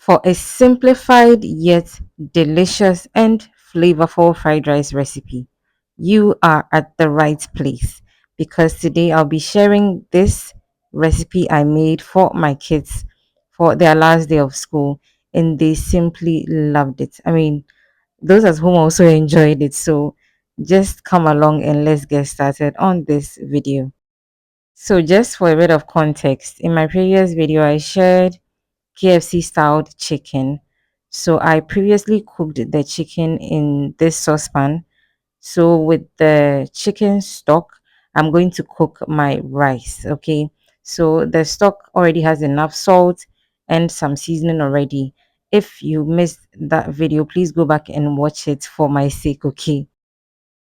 For a simplified yet delicious and flavorful fried rice recipe, you are at the right place because today I'll be sharing this recipe I made for my kids for their last day of school, and they simply loved it. I mean, those at home also enjoyed it. So just come along and let's get started on this video. So, just for a bit of context, in my previous video, I shared KFC styled chicken. So I previously cooked the chicken in this saucepan. So with the chicken stock, I'm going to cook my rice. Okay. So the stock already has enough salt and some seasoning already. If you missed that video, please go back and watch it for my sake. Okay.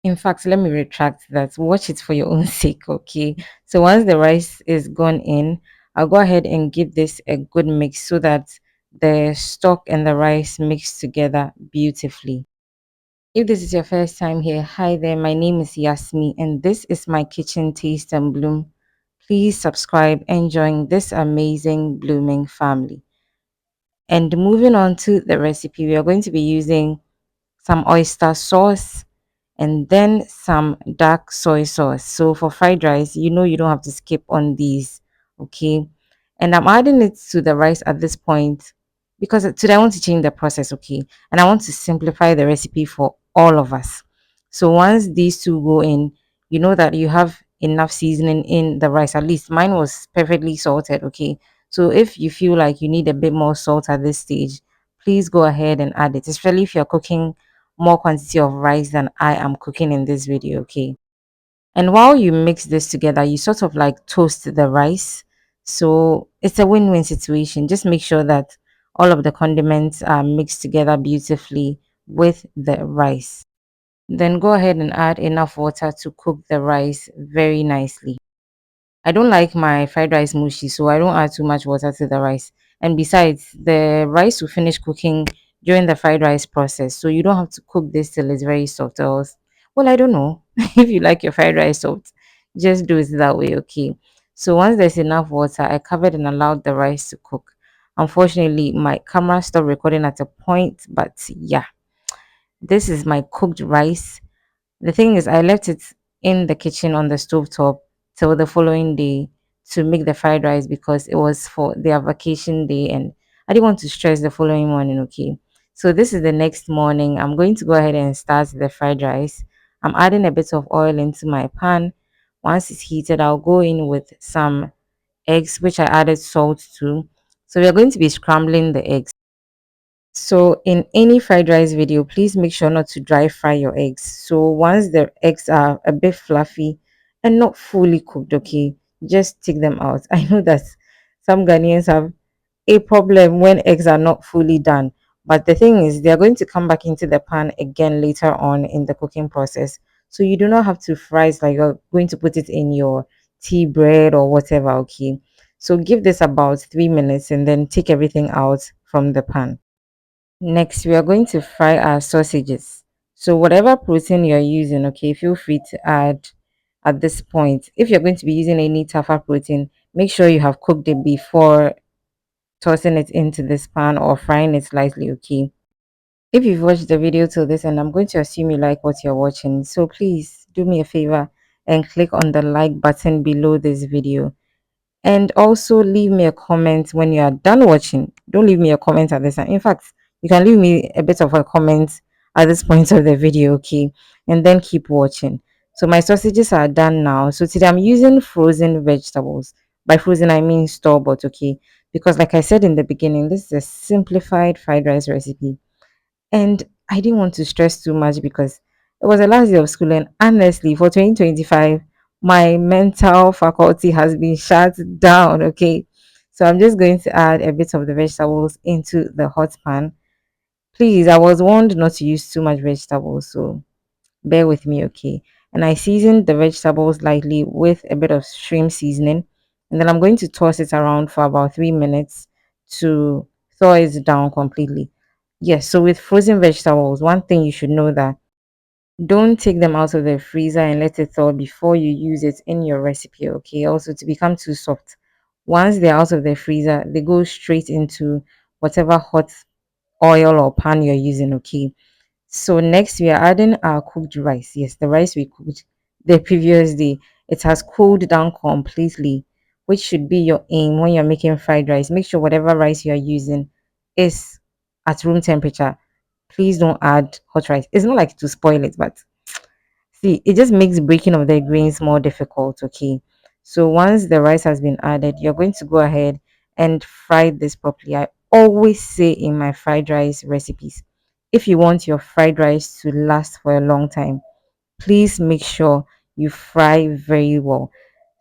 In fact, let me retract that. Watch it for your own sake, okay? So once the rice is gone in, I'll go ahead and give this a good mix so that the stock and the rice mix together beautifully. If this is your first time here, hi there, my name is Yasmi and this is my kitchen taste and bloom. Please subscribe and join this amazing blooming family. And moving on to the recipe, we are going to be using some oyster sauce, and then some dark soy sauce. So for fried rice, you don't have to skip on these, okay? And I'm adding it to the rice at this point because today I want to change the process, okay? And I want to simplify the recipe for all of us. So once these two go in, you know that you have enough seasoning in the rice. At least mine was perfectly salted, okay? So if you feel like you need a bit more salt at this stage, please go ahead and add it, especially if you're cooking more quantity of rice than I am cooking in this video, okay? And while you mix this together, you sort of like toast the rice. So it's a win-win situation. Just make sure that all of the condiments are mixed together beautifully with the rice. Then go ahead and add enough water to cook the rice very nicely. I don't like my fried rice mushy, so I don't add too much water to the rice. And besides, the rice will finish cooking during the fried rice process, so you don't have to cook this till it's very soft. Or else, well, I don't know if you like your fried rice soft, just do it that way, okay? So once there's enough water, I covered and allowed the rice to cook. Unfortunately, my camera stopped recording at a point, but yeah, this is my cooked rice. The thing is, I left it in the kitchen on the stove top till the following day to make the fried rice because it was for their vacation day and I didn't want to stress the following morning. Okay. So, this is the next morning. I'm going to go ahead and start the fried rice. I'm adding a bit of oil into my pan. Once it's heated, I'll go in with some eggs, which I added salt to. So, we're going to be scrambling the eggs. So in any fried rice video, please make sure not to dry fry your eggs. So once the eggs are a bit fluffy and not fully cooked, okay, just take them out. I know that some Ghanaians have a problem when eggs are not fully done. But the thing is, they are going to come back into the pan again later on in the cooking process. So you do not have to fry it like you're going to put it in your tea bread or whatever, okay? So give this about 3 minutes and then take everything out from the pan. Next, we are going to fry our sausages. So whatever protein you're using, okay, feel free to add at this point. If you're going to be using any tafa protein, make sure you have cooked it before tossing it into this pan or frying it slightly, okay? If you've watched the video till this and I'm going to assume you like what you're watching, so please do me a favor and click on the like button below this video, and also leave me a comment when you are done watching. Don't leave me a comment at this time. In fact, you can leave me a bit of a comment at this point of the video, okay? And then keep watching. So my sausages are done now. So today I'm using frozen vegetables. By frozen, I mean store bought, okay? Because like I said in the beginning, this is a simplified fried rice recipe. And I didn't want to stress too much because it was the last day of school. And honestly, for 2025, my mental faculty has been shut down. Okay. So I'm just going to add a bit of the vegetables into the hot pan. Please, I was warned not to use too much vegetables. So bear with me. Okay. And I seasoned the vegetables lightly with a bit of shrimp seasoning. And then I'm going to toss it around for about 3 minutes to thaw it down completely. Yes, so with frozen vegetables, one thing you should know that don't take them out of the freezer and let it thaw before you use it in your recipe, okay? Also, to become too soft. Once they're out of the freezer, they go straight into whatever hot oil or pan you're using. Okay, so next we are adding our cooked rice. Yes, the rice we cooked the previous day. It has cooled down completely, which should be your aim when you're making fried rice. Make sure whatever rice you are using is at room temperature. Please don't add hot rice. It's not like to spoil it, but see, it just makes breaking of the grains more difficult. Okay, so once the rice has been added, you're going to go ahead and fry this properly. I always say in my fried rice recipes, if you want your fried rice to last for a long time, please make sure you fry very well.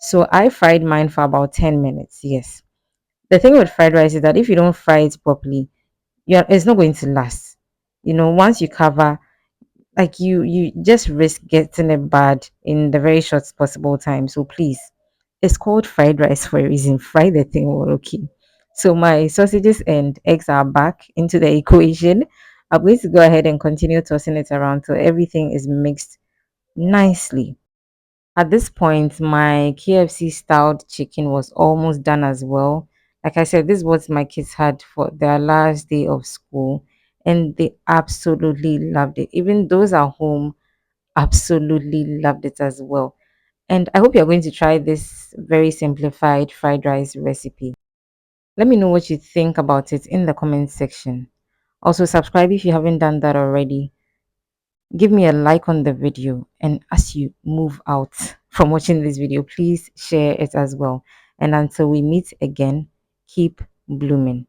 So I fried mine for about 10 minutes. Yes. The thing with fried rice is that if you don't fry it properly, it's not going to last. Once you cover, like you just risk getting it bad in the very short possible time. So please, it's called fried rice for a reason. Fry the thing well. Okay, so my sausages and eggs are back into the equation. I'm going to go ahead and continue tossing it around till everything is mixed nicely. At this point, my KFC styled chicken was almost done as well. Like I said, this is what my kids had for their last day of school, and they absolutely loved it. Even those at home absolutely loved it as well. And I hope you're going to try this very simplified fried rice recipe. Let me know what you think about it in the comment section. Also, subscribe if you haven't done that already. Give me a like on the video, and as you move out from watching this video, please share it as well. And until we meet again, keep blooming.